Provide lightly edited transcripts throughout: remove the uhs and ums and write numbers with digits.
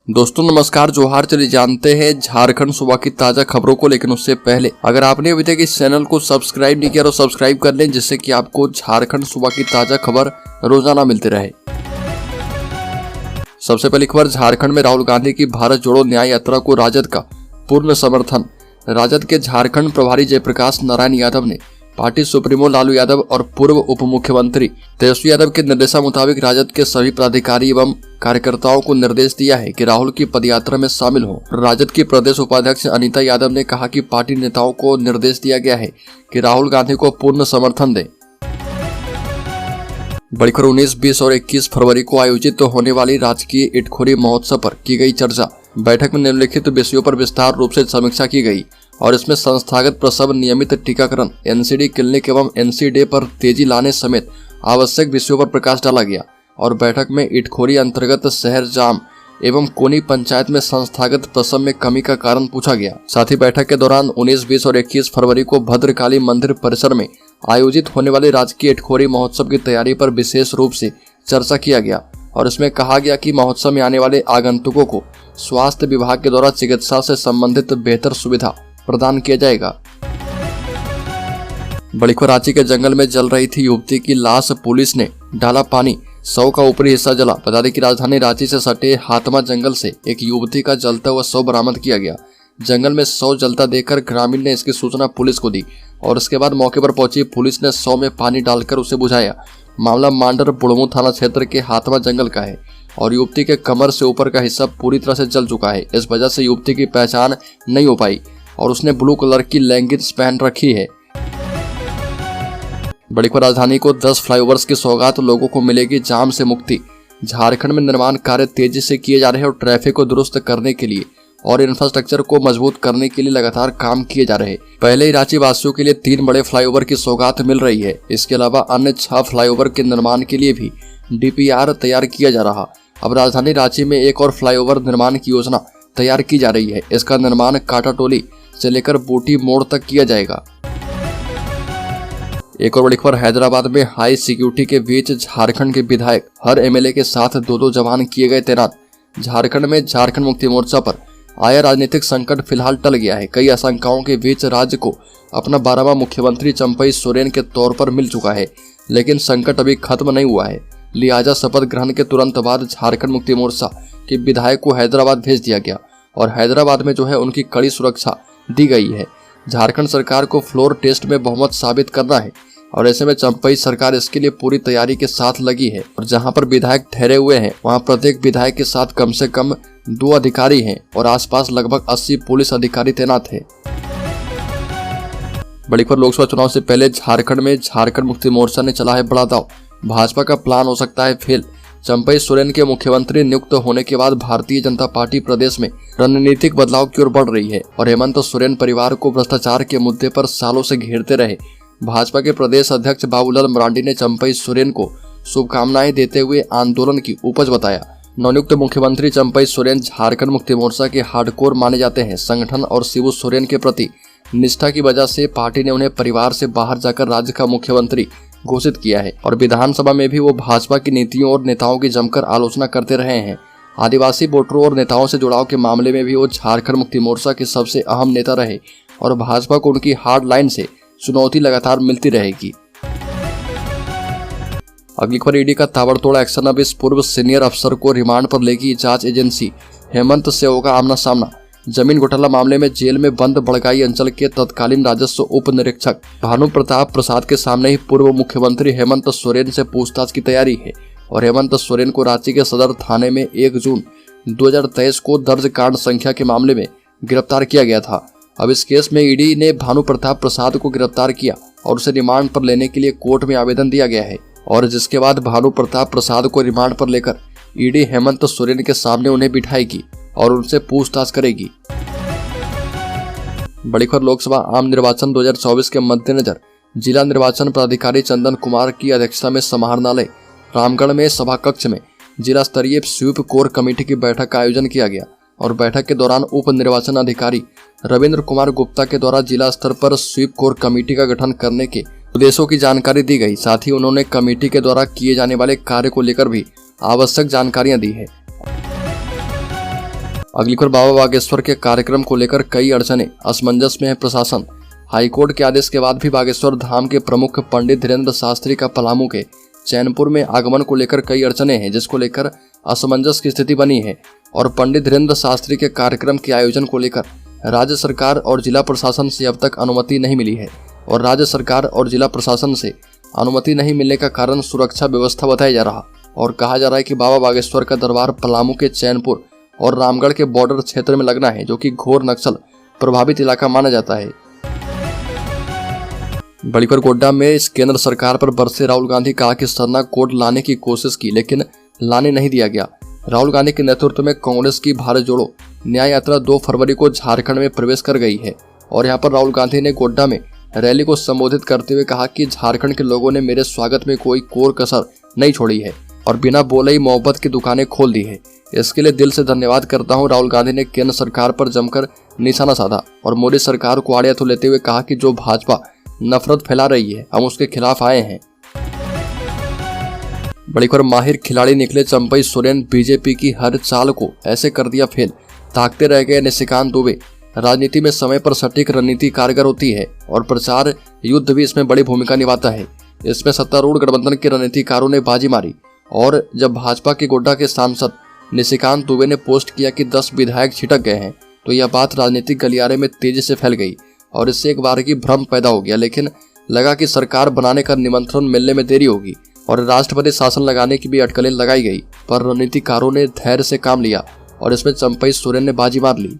दोस्तों नमस्कार, जोहार। चलिए जानते हैं झारखंड सूबा की ताजा खबरों को, लेकिन उससे पहले अगर आपने अभी तक इस चैनल को सब्सक्राइब नहीं किया तो सब्सक्राइब कर लें, जिससे कि आपको झारखंड सूबा की ताजा खबर रोजाना मिलती रहे। सबसे पहली खबर, झारखंड में राहुल गांधी की भारत जोड़ो न्याय यात्रा को राजद का पूर्ण समर्थन। राजद के झारखंड प्रभारी जयप्रकाश नारायण यादव ने पार्टी सुप्रीमो लालू यादव और पूर्व उप मुख्यमंत्री तेजस्वी यादव के निर्देशानुसार राजद के सभी पदाधिकारी एवं कार्यकर्ताओं को निर्देश दिया है कि राहुल की पदयात्रा में शामिल हों। राजद की प्रदेश उपाध्यक्ष अनीता यादव ने कहा कि पार्टी नेताओं को निर्देश दिया गया है कि राहुल गांधी को पूर्ण समर्थन दें। बड़ी खबर, 19, 20 और 21 फरवरी को आयोजित होने वाली राजकीय इटखोरी महोत्सव पर की गई चर्चा। बैठक में निम्नलिखित विषयों पर विस्तार रूप से समीक्षा की गई और इसमें संस्थागत प्रसव, नियमित टीकाकरण, एनसीडी क्लिनिक एवं एनसीडी पर तेजी लाने समेत आवश्यक विषयों पर प्रकाश डाला गया। और बैठक में इटखोरी अंतर्गत शहर जाम एवं कोनी पंचायत में संस्थागत प्रसव में कमी का कारण पूछा गया। साथ ही बैठक के दौरान 19, 20 और 21 फरवरी को भद्रकाली मंदिर परिसर में आयोजित होने वाले राजकीय इटखोरी महोत्सव की तैयारी पर विशेष रूप से चर्चा किया गया और इसमें कहा गया कि महोत्सव में आने वाले आगंतुकों को स्वास्थ्य विभाग के द्वारा चिकित्सा से संबंधित बेहतर सुविधा प्रदान किया जाएगा। बड़ी खबर, रांची के जंगल में जल रही थी युवती की लाश, पुलिस ने डाला पानी, शव का ऊपरी हिस्सा जला। बता दें कि राजधानी रांची से सटे हातमा जंगल से एक युवती का जलता हुआ शव बरामद किया गया। जंगल में शव जलता देखकर ग्रामीण ने इसकी सूचना पुलिस को दी और उसके बाद मौके पर पहुंची पुलिस ने शव में पानी डालकर उसे बुझाया। मामला मांडर बुढ़मू थाना क्षेत्र के हातमा जंगल का है और युवती के कमर से ऊपर का हिस्सा पूरी तरह से जल चुका है। इस वजह से युवती की पहचान नहीं हो पाई और उसने ब्लू कलर की लेगिंग्स पहन रखी है। बड़ी खबर, राजधानी को 10 फ्लाईओवर्स की सौगात, लोगों को मिलेगी जाम से मुक्ति। झारखंड में निर्माण कार्य तेजी से किए जा रहे हैं और ट्रैफिक को दुरुस्त करने के लिए और इंफ्रास्ट्रक्चर को मजबूत करने के लिए लगातार काम किए जा रहे हैं। पहले ही रांची वासियों के लिए 3 बड़े फ्लाईओवर की सौगात मिल रही है। इसके अलावा अन्य 6 फ्लाईओवर के निर्माण के लिए भी डीपीआर तैयार किया जा रहा। अब राजधानी रांची में एक और फ्लाईओवर निर्माण की योजना तैयार की जा रही है। इसका निर्माण काटाटोली से लेकर बूटी मोड़ तक किया जाएगा। एक और बड़ी खबर, हैदराबाद में हाई सिक्योरिटी के बीच झारखंड के विधायक, हर एमएलए के साथ 2-2 जवान किए गए तैनात। झारखंड में झारखंड मुक्ति मोर्चा पर आया राजनीतिक संकट फिलहाल टल गया है। कई आशंकाओं के बीच राज्य को अपना 12वां मुख्यमंत्री चंपई सोरेन के तौर पर मिल चुका है, लेकिन संकट अभी खत्म नहीं हुआ है। लिहाजा शपथ ग्रहण के तुरंत बाद झारखंड मुक्ति मोर्चा के विधायक को हैदराबाद भेज दिया गया और हैदराबाद में उनकी कड़ी सुरक्षा दी गई है। झारखंड सरकार को फ्लोर टेस्ट में बहुमत साबित करना है और ऐसे में चंपई सरकार इसके लिए पूरी तैयारी के साथ लगी है। और जहां पर विधायक ठहरे हुए हैं वहां प्रत्येक विधायक के साथ कम से कम 2 अधिकारी हैं और आसपास लगभग 80 पुलिस अधिकारी तैनात हैं। बड़ी खबर, लोकसभा चुनाव से पहले झारखंड में झारखंड मुक्ति मोर्चा ने चला है बड़ा दांव। भाजपा का प्लान हो सकता है फेल। चंपई सोरेन के मुख्यमंत्री नियुक्त होने के बाद भारतीय जनता पार्टी प्रदेश में रणनीतिक बदलाव की ओर बढ़ रही है और हेमंत सोरेन परिवार को भ्रष्टाचार के मुद्दे पर सालों से घेरते रहे। भाजपा के प्रदेश अध्यक्ष बाबूलाल मरांडी ने चंपई सोरेन को शुभकामनाएं देते हुए आंदोलन की उपज बताया। नवनियुक्त मुख्यमंत्री चंपई सोरेन झारखंड मुक्ति मोर्चा के हार्डकोर माने जाते हैं। संगठन और शिबू सोरेन के प्रति निष्ठा की वजह से पार्टी ने उन्हें परिवार से बाहर जाकर राज्य का मुख्यमंत्री घोषित किया है और विधानसभा में भी वो भाजपा की नीतियों और नेताओं की जमकर आलोचना करते रहे हैं। आदिवासी वोटरों और नेताओं से जुड़ाव के मामले में भी वो झारखंड मुक्ति मोर्चा के सबसे अहम नेता रहे और भाजपा को उनकी हार्ड लाइन से चुनौती लगातार मिलती रहेगी। अगली खबर, ईडी का ताबड़तोड़ एक्शन। अब इस पूर्व सीनियर अफसर को रिमांड पर लेगी जांच एजेंसी। हेमंत से होगा आमना सामना। जमीन घोटाला मामले में जेल में बंद बड़गाई अंचल के तत्कालीन राजस्व उप निरीक्षक भानु प्रताप प्रसाद के सामने ही पूर्व मुख्यमंत्री हेमंत सोरेन से पूछताछ की तैयारी है और हेमंत सोरेन को रांची के सदर थाने में 1 जून 2023 को दर्ज कांड संख्या के मामले में गिरफ्तार किया गया था। अब इस केस में ईडी ने भानु प्रताप प्रसाद को गिरफ्तार किया और उसे रिमांड पर लेने के लिए कोर्ट में आवेदन दिया गया है और जिसके बाद भानु प्रताप प्रसाद को रिमांड पर लेकर ईडी हेमंत सोरेन के सामने उन्हें बिठाएगी और उनसे पूछताछ करेगी। बड़ी खबर, लोकसभा आम निर्वाचन 2024 के मद्देनजर जिला निर्वाचन पदाधिकारी चंदन कुमार की अध्यक्षता में समाहरणालय रामगढ़ में सभा कक्ष में जिला स्तरीय स्वीप कोर कमेटी की बैठक का आयोजन किया गया और बैठक के दौरान उप निर्वाचन अधिकारी रविंद्र कुमार गुप्ता के द्वारा जिला स्तर पर स्वीप कोर कमेटी का गठन करने के उद्देश्यों की जानकारी दी गई। साथ ही उन्होंने कमेटी के द्वारा किए जाने वाले कार्य को लेकर भी आवश्यक जानकारियां दी है। अगली खबर, बाबा बागेश्वर के कार्यक्रम को लेकर कई अड़चने, असमंजस में है प्रशासन। हाईकोर्ट के आदेश के बाद भी बागेश्वर धाम के प्रमुख पंडित धीरेन्द्र शास्त्री का पलामू के चैनपुर में आगमन को लेकर कई अड़चने हैं, जिसको लेकर असमंजस की स्थिति बनी है। और पंडित धीरेन्द्र शास्त्री के कार्यक्रम के आयोजन को लेकर राज्य सरकार और जिला प्रशासन से अब तक अनुमति नहीं मिली है। और राज्य सरकार और जिला प्रशासन से अनुमति नहीं मिलने का कारण सुरक्षा व्यवस्था बताया जा रहा। और कहा जा रहा है कि बाबा बागेश्वर का दरबार पलामू के चैनपुर और रामगढ़ के बॉर्डर क्षेत्र में लगना है, जो कि घोर नक्सल प्रभावित इलाका माना जाता है। बड़ी खबर, गोड्डा में इस केंद्र सरकार पर बरसे राहुल गांधी, कहा कि सरना कोड लाने की कोशिश की लेकिन लाने नहीं दिया गया। राहुल गांधी के नेतृत्व में कांग्रेस की भारत जोड़ो न्याय यात्रा 2 फरवरी को झारखंड में प्रवेश कर गई है। और यहाँ पर राहुल गांधी ने गोड्डा में रैली को संबोधित करते हुए कहा कि झारखंड के लोगों ने मेरे स्वागत में कोई कोर कसर नहीं छोड़ी है और बिना बोले ही मोहब्बत की दुकानें खोल दी है। इसके लिए दिल से धन्यवाद करता हूं। राहुल गांधी ने केंद्र सरकार पर जमकर निशाना साधा और मोदी सरकार को आड़े हाथों लेते हुए कहा कि जो भाजपा नफरत फैला रही है, हम उसके खिलाफ आए हैं। बड़ी खबर, माहिर खिलाड़ी निकले चंपई सोरेन, बीजेपी की हर चाल को ऐसे कर दिया फेल, ताकते रह गए निशिकांत दुबे। राजनीति में समय पर सटीक रणनीति कारगर होती है और प्रचार युद्ध भी इसमें बड़ी भूमिका निभाता है। इसमें सत्तारूढ़ गठबंधन के रणनीतिकारों ने बाजी मारी और जब भाजपा के गोड्डा के सांसद निशिकांत दुबे ने पोस्ट किया कि 10 विधायक छिटक गए हैं, तो यह बात राजनीतिक गलियारे में तेजी से फैल गई और इससे एक बार की भ्रम पैदा हो गया। लेकिन लगा कि सरकार बनाने का निमंत्रण मिलने में देरी होगी और राष्ट्रपति शासन लगाने की भी अटकलें लगाई गई, पर रणनीतिकारों ने धैर्य से काम लिया और इसमें चंपई सोरेन ने बाजी मार ली।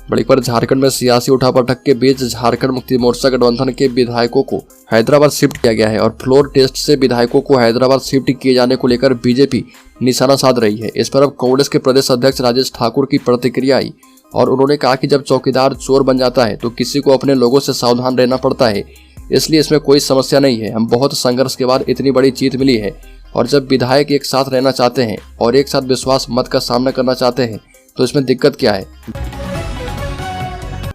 बड़ी खबर, झारखंड में सियासी उठापटक के बीच झारखंड मुक्ति मोर्चा गठबंधन के विधायकों को हैदराबाद शिफ्ट किया गया है और फ्लोर टेस्ट से विधायकों को हैदराबाद शिफ्ट किए जाने को लेकर बीजेपी निशाना साध रही है। इस पर अब कांग्रेस के प्रदेश अध्यक्ष राजेश ठाकुर की प्रतिक्रिया आई और उन्होंने कहा कि जब चौकीदार चोर बन जाता है तो किसी को अपने लोगों से सावधान रहना पड़ता है, इसलिए इसमें कोई समस्या नहीं है। हम बहुत संघर्ष के बाद इतनी बड़ी जीत मिली है और जब विधायक एक साथ रहना चाहते हैं और एक साथ विश्वास मत का सामना करना चाहते हैं तो इसमें दिक्कत क्या है।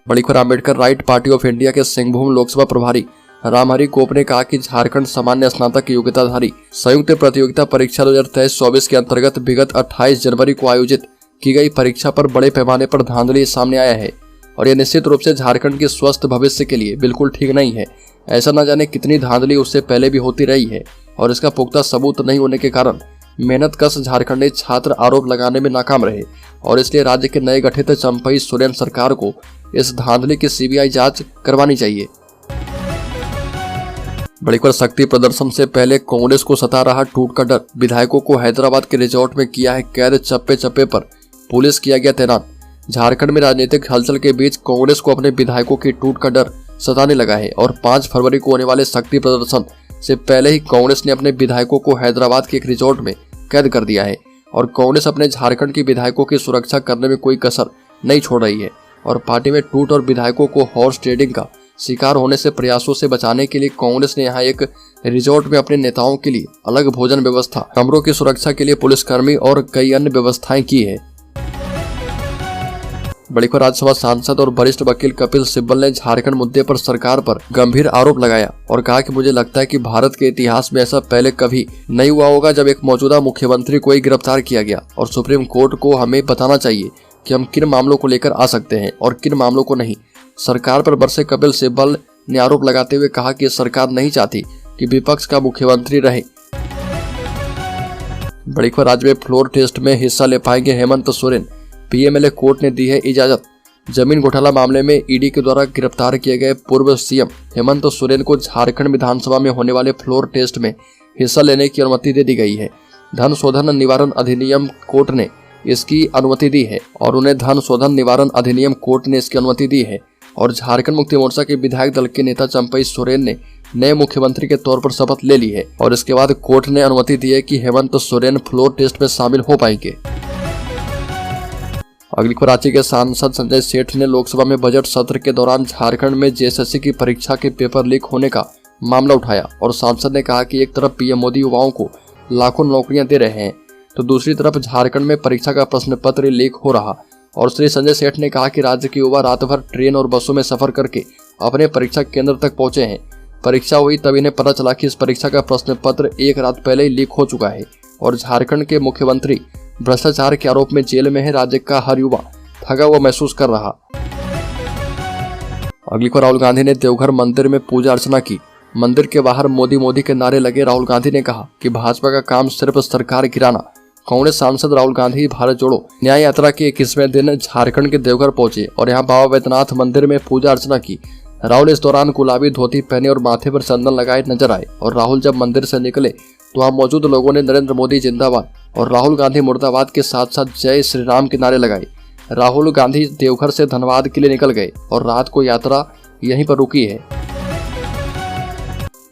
बड़ी खबर, Ambedkar right party of India के सिंहभूम लोकसभा प्रभारी रामहरि गोप ने कहा कि झारखंड सामान्य स्नातक योग्यताधारी संयुक्त प्रतियोगिता परीक्षा 2023-24 के अंतर्गत विगत 28 जनवरी को आयोजित की गई परीक्षा पर बड़े पैमाने पर धांधली सामने आया है और यह निश्चित रूप से झारखंड के स्वस्थ भविष्य के लिए बिल्कुल ठीक नहीं है। ऐसा न जाने कितनी धांधली उससे पहले भी होती रही है और इसका पुख्ता सबूत नहीं होने के कारण मेहनत कश झारखंडी छात्र आरोप लगाने में नाकाम रहे और इसलिए राज्य के नए गठित चंपई सोरेन सरकार को इस धांधली की सीबीआई जांच करवानी चाहिए। बड़ी खबर, शक्ति प्रदर्शन से पहले कांग्रेस को सता रहा टूट का डर, विधायकों को हैदराबाद के रिजॉर्ट में किया है कैद, चप्पे चप्पे पर पुलिस किया गया तैनात। झारखंड में राजनीतिक हलचल के बीच कांग्रेस को अपने विधायकों की टूट का डर सताने लगा है और 5 फरवरी को होने वाले शक्ति प्रदर्शन से पहले ही कांग्रेस ने अपने विधायकों को हैदराबाद के एक रिजॉर्ट में कैद कर दिया है और कांग्रेस अपने झारखंड के विधायकों की सुरक्षा करने में कोई कसर नहीं छोड़ रही है और पार्टी में टूट और विधायकों को हॉर्स ट्रेडिंग का शिकार होने से प्रयासों से बचाने के लिए कांग्रेस ने यहाँ एक रिजॉर्ट में अपने नेताओं के लिए अलग भोजन व्यवस्था, कमरों की सुरक्षा के लिए पुलिसकर्मी और कई अन्य व्यवस्थाएं की है। बड़ी खबर, राज्यसभा सांसद और वरिष्ठ वकील कपिल सिब्बल ने झारखंड मुद्दे पर सरकार पर गंभीर आरोप लगाया और कहा कि मुझे लगता है कि भारत के इतिहास में ऐसा पहले कभी नहीं हुआ होगा जब एक मौजूदा मुख्यमंत्री को ही गिरफ्तार किया गया और सुप्रीम कोर्ट को हमें बताना चाहिए कि हम किन मामलों को लेकर आ सकते हैं और किन मामलों को नहीं। सरकार पर बरसे कपिल सिब्बल ने आरोप लगाते हुए कहा कि सरकार नहीं चाहती कि विपक्ष का मुख्यमंत्री रहे। बड़ी खबर, राज्य में फ्लोर टेस्ट में हिस्सा ले पाएंगे हेमंत सोरेन, पीएमएलए कोर्ट ने दी है इजाजत। जमीन घोटाला मामले में ईडी के द्वारा गिरफ्तार किए गए पूर्व सीएम हेमंत सोरेन को झारखंड विधानसभा में होने वाले फ्लोर टेस्ट में हिस्सा लेने की अनुमति दे दी गई है। धन शोधन निवारण अधिनियम कोर्ट ने इसकी अनुमति दी है और उन्हें धन शोधन निवारण अधिनियम कोर्ट ने इसकी अनुमति दी है और झारखंड मुक्ति मोर्चा के विधायक दल के नेता चंपई सोरेन ने नए मुख्यमंत्री के तौर पर शपथ ले ली है और इसके बाद कोर्ट ने अनुमति दी है कि हेमंत सोरेन फ्लोर टेस्ट में शामिल हो पाएंगे। अगली खबर, रांची के सांसद संजय सेठ ने लोकसभा में बजट सत्र के दौरान झारखंड में जेएसएससी की परीक्षा के पेपर लीक होने का मामला उठाया और सांसद ने कहा कि एक तरफ पीएम मोदी युवाओं को लाखों नौकरियां दे रहे हैं तो दूसरी तरफ झारखंड में परीक्षा का प्रश्न पत्र लीक हो रहा और श्री संजय सेठ ने कहा कि राज्य के युवा रात भर ट्रेन और बसों में सफर करके अपने परीक्षा केंद्र तक पहुंचे हैं। परीक्षा हुई तब इन्हें पता चला कि इस परीक्षा का प्रश्न पत्र एक रात पहले ही लीक हो चुका है और झारखंड के मुख्यमंत्री भ्रष्टाचार के आरोप में जेल में है। राज्य का हर युवा ठगा हुआ महसूस कर रहा। अगली को राहुल गांधी ने देवघर मंदिर में पूजा अर्चना की। मंदिर के बाहर मोदी मोदी के नारे लगे। राहुल गांधी ने कहा कि भाजपा का काम सिर्फ सरकार गिराना। कांग्रेस सांसद राहुल गांधी भारत जोड़ो न्याय यात्रा के 21वें दिन झारखंड के देवघर पहुंचे और यहां बाबा बैद्यनाथ मंदिर में पूजा अर्चना की। राहुल इस दौरान गुलाबी धोती पहने और माथे पर चंदन लगाए नजर आए और राहुल जब मंदिर से निकले तो वहां मौजूद लोगों ने नरेंद्र मोदी जिंदाबाद और राहुल गांधी मुर्दाबाद के साथ साथ जय श्री राम के नारे लगाए। राहुल गांधी देवघर से धनबाद के लिए निकल गए और रात को यात्रा यहीं पर रुकी है।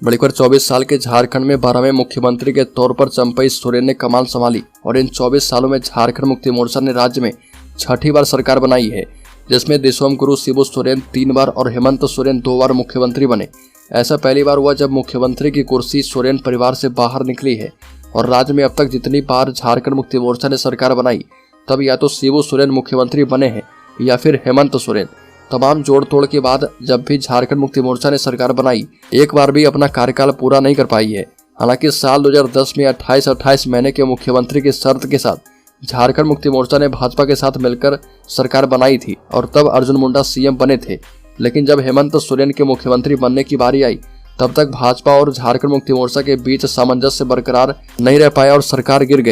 बड़ी खबर 24 साल के झारखंड में 12वें मुख्यमंत्री के तौर पर चंपई सोरेन ने कमान संभाली और इन 24 सालों में झारखंड मुक्ति मोर्चा ने राज्य में 6ठी बार सरकार बनाई है, जिसमें दिसोम गुरु शिबू सोरेन 3 बार और हेमंत सोरेन 2 बार मुख्यमंत्री बने। ऐसा पहली बार हुआ जब मुख्यमंत्री की कुर्सी सोरेन परिवार से बाहर निकली है और राज्य में अब तक जितनी बार झारखंड मुक्ति मोर्चा ने सरकार बनाई तब या तो शिबू सोरेन मुख्यमंत्री बने हैं या फिर हेमंत सोरेन। तमाम जोड़ तोड़ के बाद जब भी झारखंड मुक्ति मोर्चा ने सरकार बनाई एक बार भी अपना कार्यकाल पूरा नहीं कर पाई है। हालांकि साल 2010 में 28 महीने के मुख्यमंत्री की शर्त के साथ झारखंड मुक्ति मोर्चा ने भाजपा के साथ मिलकर सरकार बनाई थी और तब अर्जुन मुंडा सीएम बने थे। लेकिन जब हेमंत सोरेन के मुख्यमंत्री बनने की बारी आई तब तक भाजपा और झारखंड मुक्ति मोर्चा के बीच सामंजस्य बरकरार नहीं रह पाया और सरकार गिर गई।